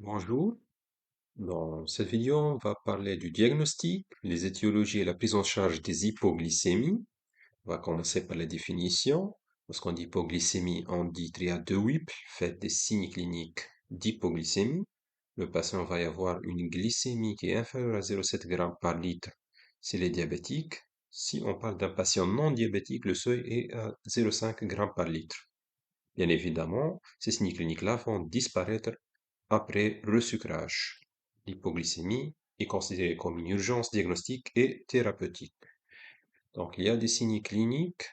Bonjour, dans cette vidéo, on va parler du diagnostic, les étiologies et la prise en charge des hypoglycémies. On va commencer par la définition. Lorsqu'on dit hypoglycémie, on dit triade de Whipple, fait des signes cliniques d'hypoglycémie. Le patient va y avoir une glycémie qui est inférieure à 0,7 g par litre s'il est diabétique. Si on parle d'un patient non diabétique, le seuil est à 0,5 g par litre. Bien évidemment, ces signes cliniques-là vont disparaître après resucrage. L'hypoglycémie est considérée comme une urgence diagnostique et thérapeutique. Donc, il y a des signes cliniques,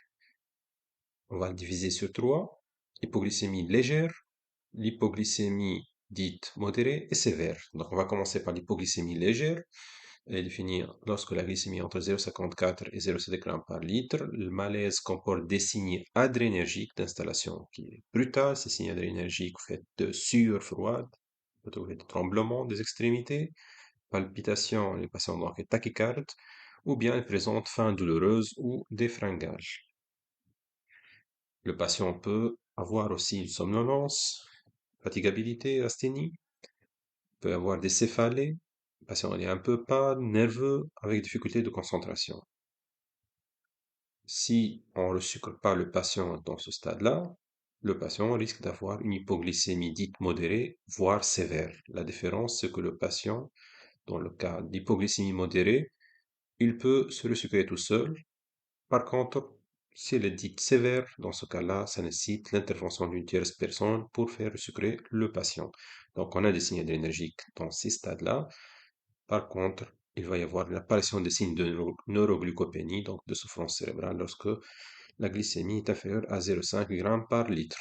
on va le diviser sur trois. L'hypoglycémie légère, l'hypoglycémie dite modérée et sévère. Donc, on va commencer par l'hypoglycémie légère. Elle est définie lorsque la glycémie est entre 0,54 et 0,7 g par litre. Le malaise comporte des signes adrénergiques d'installation qui est brutale. Ces signes adrénergiques faits de sueur froide, on peut trouver des tremblements des extrémités, palpitations, les patients donc est tachycarde, ou bien elle présente faim douloureuse ou des fringales. Le patient peut avoir aussi une somnolence, fatigabilité, asthénie, peut avoir des céphalées, le patient est un peu pâle, nerveux, avec difficulté de concentration. Si on ne sucre pas le patient dans ce stade-là, le patient risque d'avoir une hypoglycémie dite modérée, voire sévère. La différence, c'est que le patient, dans le cas d'hypoglycémie modérée, il peut se resucrer tout seul. Par contre, si elle est dite sévère, dans ce cas-là, ça nécessite l'intervention d'une tierce personne pour faire resucrer le patient. Donc, on a des signes énergiques dans ces stades-là. Par contre, il va y avoir l'apparition des signes de neuroglycopénie, donc de souffrance cérébrale, lorsque la glycémie est inférieure à 0,5 g par litre.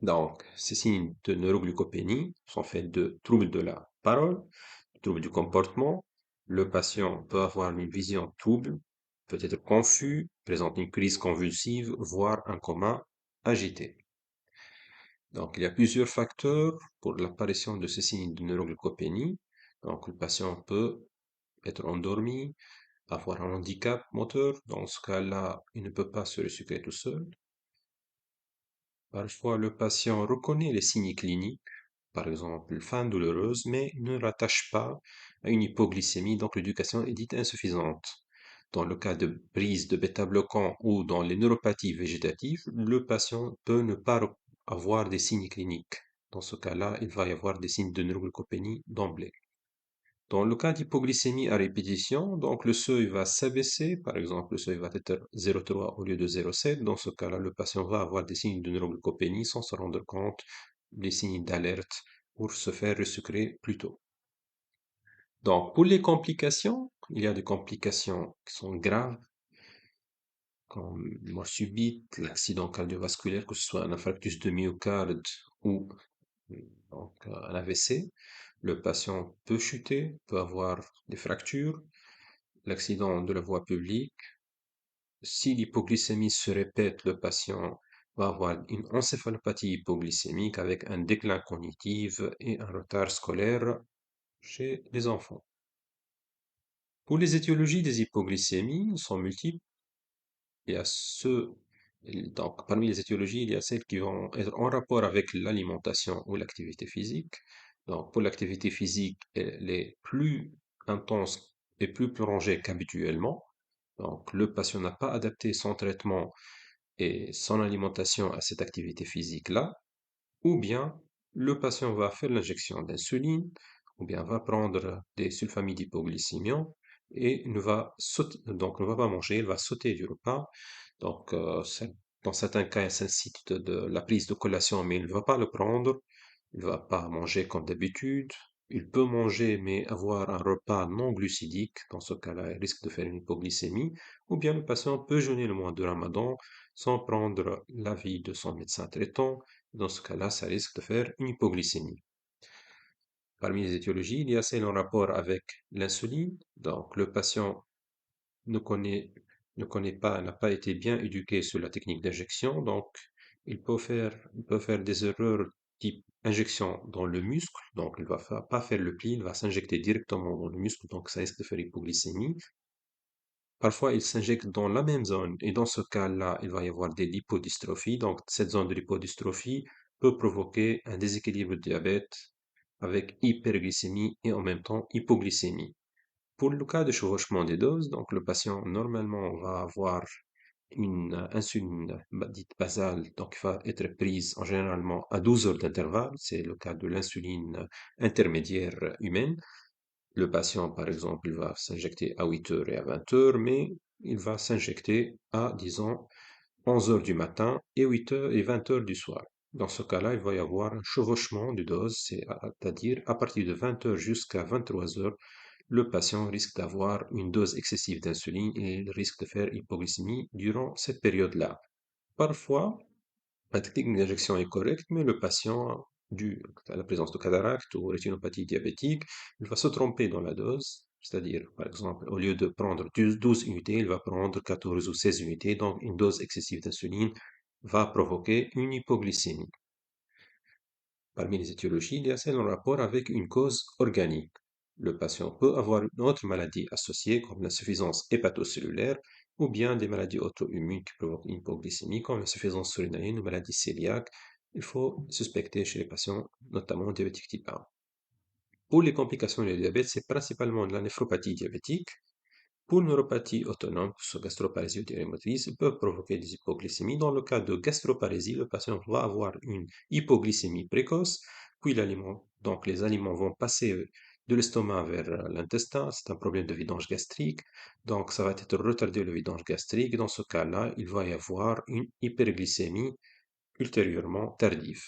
Donc, ces signes de neuroglycopénie sont faits de troubles de la parole, troubles du comportement. Le patient peut avoir une vision trouble, peut être confus, présente une crise convulsive, voire un coma agité. Donc, il y a plusieurs facteurs pour l'apparition de ces signes de neuroglycopénie. Donc, le patient peut être endormi, avoir un handicap moteur. Dans ce cas-là, il ne peut pas se resucrer tout seul. Parfois, le patient reconnaît les signes cliniques, par exemple faim douloureuse, mais ne rattache pas à une hypoglycémie, donc l'éducation est dite insuffisante. Dans le cas de prise de bêta-bloquants ou dans les neuropathies végétatives, le patient peut ne pas avoir des signes cliniques. Dans ce cas-là, il va y avoir des signes de neuroglycopénie d'emblée. Dans le cas d'hypoglycémie à répétition, donc le seuil va s'abaisser, par exemple le seuil va être 0,3 au lieu de 0,7. Dans ce cas-là, le patient va avoir des signes de neuroglycopénie sans se rendre compte, des signes d'alerte pour se faire resucrer plus tôt. Donc pour les complications, il y a des complications qui sont graves, comme mort subite, l'accident cardiovasculaire, que ce soit un infarctus de myocarde ou donc, un AVC. Le patient peut chuter, peut avoir des fractures, l'accident de la voie publique. Si l'hypoglycémie se répète, le patient va avoir une encéphalopathie hypoglycémique avec un déclin cognitif et un retard scolaire chez les enfants. Pour les étiologies des hypoglycémies, sont multiples. Il y a donc, parmi les étiologies, il y a celles qui vont être en rapport avec l'alimentation ou l'activité physique. Donc, pour l'activité physique, elle est plus intense et plus prolongée qu'habituellement. Donc, le patient n'a pas adapté son traitement et son alimentation à cette activité physique-là. Ou bien, le patient va faire l'injection d'insuline, ou bien va prendre des sulfamides hypoglycémiants et donc ne va pas manger, il va sauter du repas. Donc, dans certains cas, il s'incite de la prise de collation, mais il ne va pas le prendre. Il ne va pas manger comme d'habitude. Il peut manger, mais avoir un repas non glucidique. Dans ce cas-là, il risque de faire une hypoglycémie. Ou bien le patient peut jeûner le mois de Ramadan sans prendre l'avis de son médecin traitant. Dans ce cas-là, ça risque de faire une hypoglycémie. Parmi les étiologies, il y a celle en rapport avec l'insuline. Donc, le patient ne connaît, ne connaît pas, n'a pas été bien éduqué sur la technique d'injection, donc il peut faire des erreurs type injection dans le muscle, donc il ne va pas faire le pli, il va s'injecter directement dans le muscle, donc ça risque de faire hypoglycémie. Parfois, il s'injecte dans la même zone, et dans ce cas-là, il va y avoir des lipodystrophies, donc cette zone de lipodystrophie peut provoquer un déséquilibre de diabète avec hyperglycémie et en même temps hypoglycémie. Pour le cas de chevauchement des doses, donc le patient normalement va avoir une insuline dite basale, donc qui va être prise en généralement à 12 heures d'intervalle, c'est le cas de l'insuline intermédiaire humaine. Le patient, par exemple, il va s'injecter à 8 heures et à 20 heures, mais il va s'injecter à, disons, 11 heures du matin et 8 heures et 20 heures du soir. Dans ce cas-là, il va y avoir un chevauchement de dose, c'est-à-dire à partir de 20 heures jusqu'à 23 heures, le patient risque d'avoir une dose excessive d'insuline et il risque de faire hypoglycémie durant cette période-là. Parfois, la technique d'injection est correcte, mais le patient, dû à la présence de cataracte ou rétinopathie diabétique, il va se tromper dans la dose. C'est-à-dire, par exemple, au lieu de prendre 12 unités, il va prendre 14 ou 16 unités. Donc, une dose excessive d'insuline va provoquer une hypoglycémie. Parmi les étiologies, il y a celle en rapport avec une cause organique. Le patient peut avoir une autre maladie associée comme l'insuffisance hépatocellulaire ou bien des maladies auto-immunes qui provoquent une hypoglycémie comme l'insuffisance surrénalienne ou maladie cœliaque. Il faut suspecter chez les patients, notamment diabétiques type 1. Pour les complications du diabète, c'est principalement de la néphropathie diabétique. Pour une neuropathie autonome, soit gastroparésie ou diarrhée motrice, ils peuvent provoquer des hypoglycémies. Dans le cas de gastroparésie, le patient va avoir une hypoglycémie précoce, puis donc les aliments vont passer de l'estomac vers l'intestin. C'est un problème de vidange gastrique, donc ça va être retardé le vidange gastrique. Dans ce cas-là, il va y avoir une hyperglycémie ultérieurement tardive.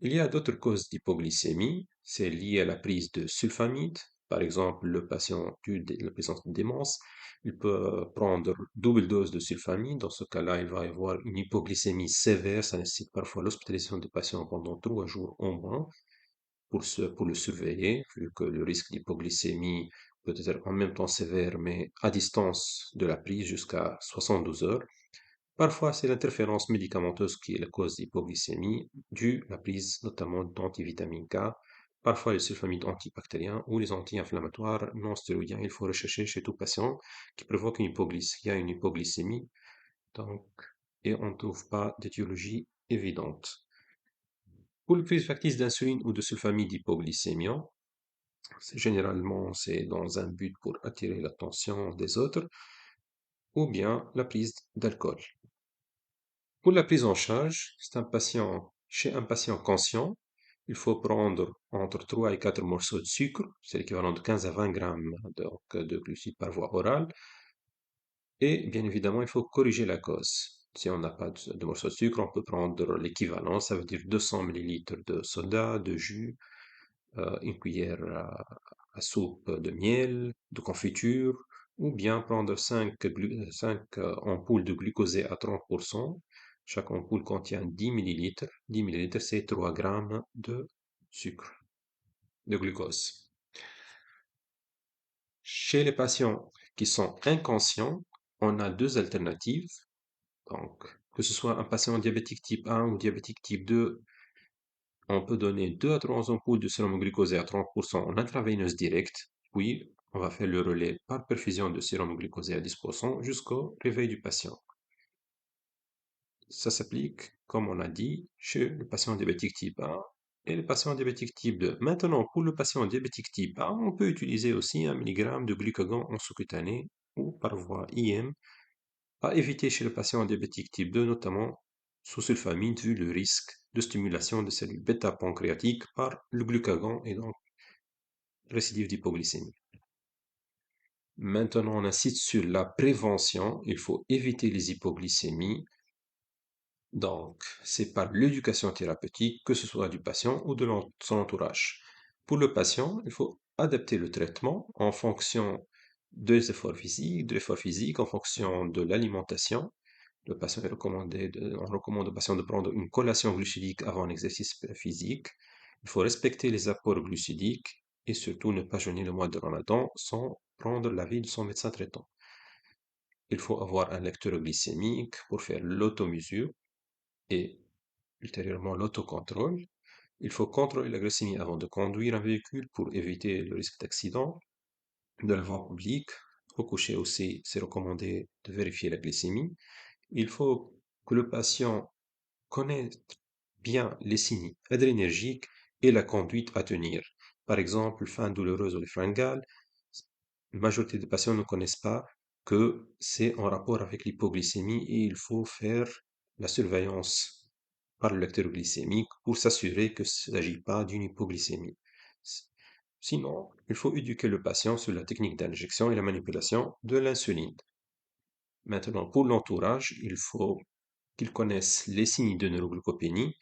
Il y a d'autres causes d'hypoglycémie, c'est lié à la prise de sulfamide. Par exemple, le patient la présence de démence, il peut prendre double dose de sulfamide. Dans ce cas-là, il va y avoir une hypoglycémie sévère. Ça nécessite parfois l'hospitalisation du patient pendant 3 jours au moins pour le surveiller, vu que le risque d'hypoglycémie peut être en même temps sévère, mais à distance de la prise jusqu'à 72 heures. Parfois, c'est l'interférence médicamenteuse qui est la cause d'hypoglycémie, due à la prise notamment d'antivitamine K, parfois les sulfamides antibactériens ou les anti-inflammatoires non stéroïdiens. Il faut rechercher chez tout patient qui provoque il y a une hypoglycémie, donc, et on ne trouve pas d'étiologie évidente. Pour le prise factice d'insuline ou de sulfamide hypoglycémiant, généralement c'est dans un but pour attirer l'attention des autres, ou bien la prise d'alcool. Pour la prise en charge, chez un patient conscient, il faut prendre entre 3 et 4 morceaux de sucre, c'est l'équivalent de 15 à 20 grammes de glucides par voie orale, et bien évidemment, il faut corriger la cause. Si on n'a pas de morceaux de sucre, on peut prendre l'équivalent, ça veut dire 200 millilitres de soda, de jus, une cuillère à soupe de miel, de confiture, ou bien prendre 5 ampoules de glucosé à 30%. Chaque ampoule contient 10 millilitres. 10 millilitres, c'est 3 grammes de sucre, de glucose. Chez les patients qui sont inconscients, on a deux alternatives. Donc, que ce soit un patient diabétique type 1 ou diabétique type 2, on peut donner 2 à 3 ampoules de sérum glucosé à 30% en intraveineuse directe, puis on va faire le relais par perfusion de sérum glucosé à 10% jusqu'au réveil du patient. Ça s'applique, comme on a dit, chez le patient diabétique type 1 et le patient diabétique type 2. Maintenant, pour le patient diabétique type 1, on peut utiliser aussi 1 mg de glucagon en sous-cutané ou par voie IM à éviter chez le patient diabétique type 2, notamment sous sulfamide, vu le risque de stimulation des cellules bêta-pancréatiques par le glucagon et donc récidive d'hypoglycémie. Maintenant, on insiste sur la prévention. Il faut éviter les hypoglycémies. Donc, c'est par l'éducation thérapeutique, que ce soit du patient ou de son entourage. Pour le patient, il faut adapter le traitement en fonction de l'effort physique, en fonction de l'alimentation. On recommande au patient de prendre une collation glucidique avant l'exercice physique. Il faut respecter les apports glucidiques et surtout ne pas jeûner le mois de Ramadan sans prendre l'avis de son médecin traitant. Il faut avoir un lecteur glycémique pour faire l'automesure et ultérieurement l'autocontrôle. Il faut contrôler la glycémie avant de conduire un véhicule pour éviter le risque d'accident. De la voie publique, au coucher aussi, c'est recommandé de vérifier la glycémie. Il faut que le patient connaisse bien les signes adrénergiques et la conduite à tenir. Par exemple, faim douloureuse ou le fringale, la majorité des patients ne connaissent pas que c'est en rapport avec l'hypoglycémie et il faut faire la surveillance par le lecteur glycémique pour s'assurer qu'il ne s'agit pas d'une hypoglycémie. Sinon, il faut éduquer le patient sur la technique d'injection et la manipulation de l'insuline. Maintenant, pour l'entourage, il faut qu'il connaisse les signes de neuroglycopénie.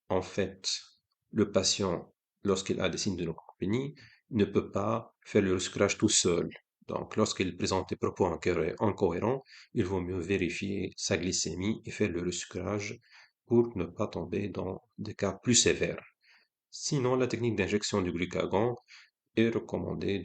En fait, le patient, lorsqu'il a des signes de neuroglycopénie, ne peut pas faire le recyclage tout seul. Donc, lorsqu'il présente des propos incohérents, il vaut mieux vérifier sa glycémie et faire le recyclage pour ne pas tomber dans des cas plus sévères. Sinon, la technique d'injection du glucagon est recommandée